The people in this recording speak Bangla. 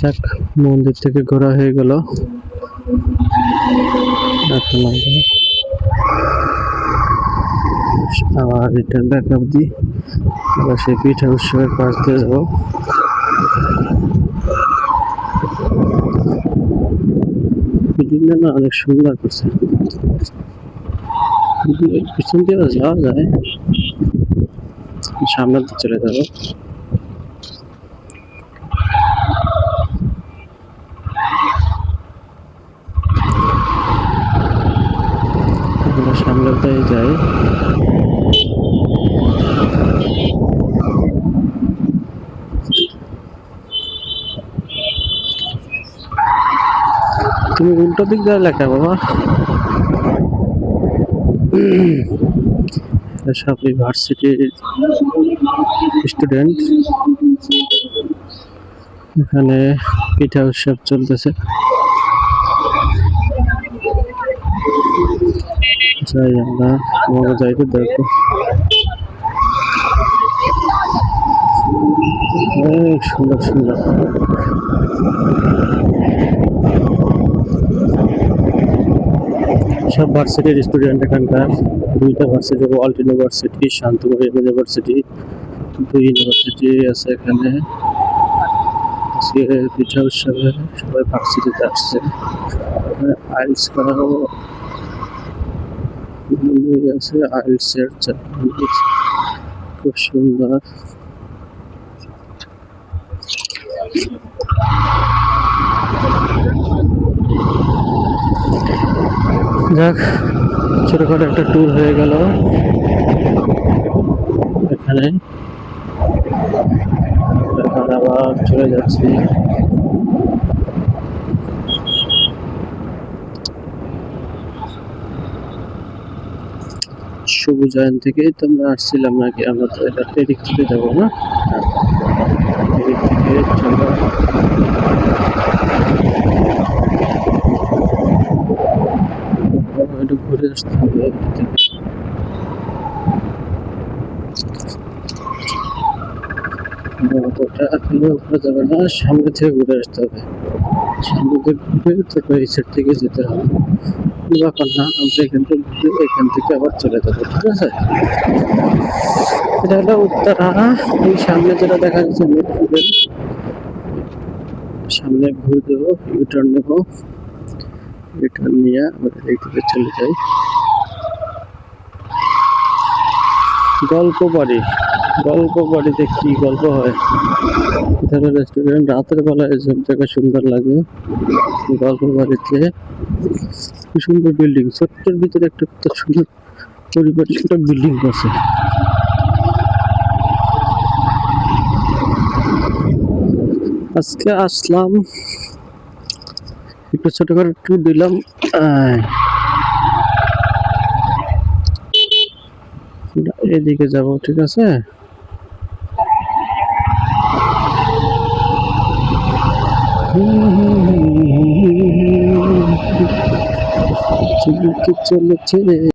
যাক, মন্দির থেকে ঘোরা হয়ে গেল। এখন আবার রিটার্ন ব্যাক অব্দি আবার সেই পিঠা উৎসবের পাশ দিয়ে যাবো। বিল্ডিংটা না অনেক সুন্দর করছে, পিছন দিয়ে যাওয়া যায়, সামনে দিয়ে চলে যাবো। সামনেটাই যাই। তুমি উল্টো দিক দিয়ে লেখা বাবা। সব ইউনিভার্সিটির স্টুডেন্ট, এখানে পিঠা উৎসব চলতেছে। যাই আমরা, আমরা যাইতে দেখো অনেক সুন্দর সুন্দর। সব ভার্সিটির স্টুডেন্ট এখানকার, দুইটা ভার্সিটি, ওয়ার্ল্ড ইউনিভার্সিটি, শান্তকুমারী ইউনিভার্সিটি, দুই ইউনিভার্সিটি আছে এখানে। আজকে পিঠা উৎসবে সবাই ভার্সিটিতে আসছে। আইলস করাও আছে, আইলসের খুব সুন্দর। যাক, ছোটখাটো একটা ট্যুর হয়ে গেল এখানে। এখন আবার চলে যাচ্ছি। সবুজায়ন থেকেই তো আমরা আসছিলাম নাকি? আমরা তো এটা এদিক থেকে যাবো না, এদিক থেকে চলো। একটু ঘুরে আসতে হবে। উপরে যাবে না, সামনে থেকে ঘুরে আসতে হবে। সামনে থেকে ঘুরে তারপর এই সাইড থেকে যেতে হবে। ব্যাপার না, আমরা এখান থেকে ঘুরে এখান থেকে আবার চলে যাবো, ঠিক আছে? এটা হলো উত্তরা। এই সামনে যেটা দেখা যাচ্ছে মেট্রো রেল, সামনে ঘুরে দেবো, ইউটার্ন নেবো, ইউটার্ন নিয়ে আমরা এইদিকে চলে যাই। গল্প বাড়ি, গল্প বাড়িতে কি গল্প হয়? এখানে রেস্টুরেন্ট, রাতের বেলা এসব জায়গা সুন্দর লাগে। গল্প বাড়িতে কি সুন্দর বিল্ডিং, ছোট্টের ভিতরে একটা সুন্দর পরিবার, ছোট বিল্ডিং আছে। আজকে আসলাম, একটু ছোট করে ট্যুর দিলাম। এদিকে যাব, ঠিক আছে? চলেছে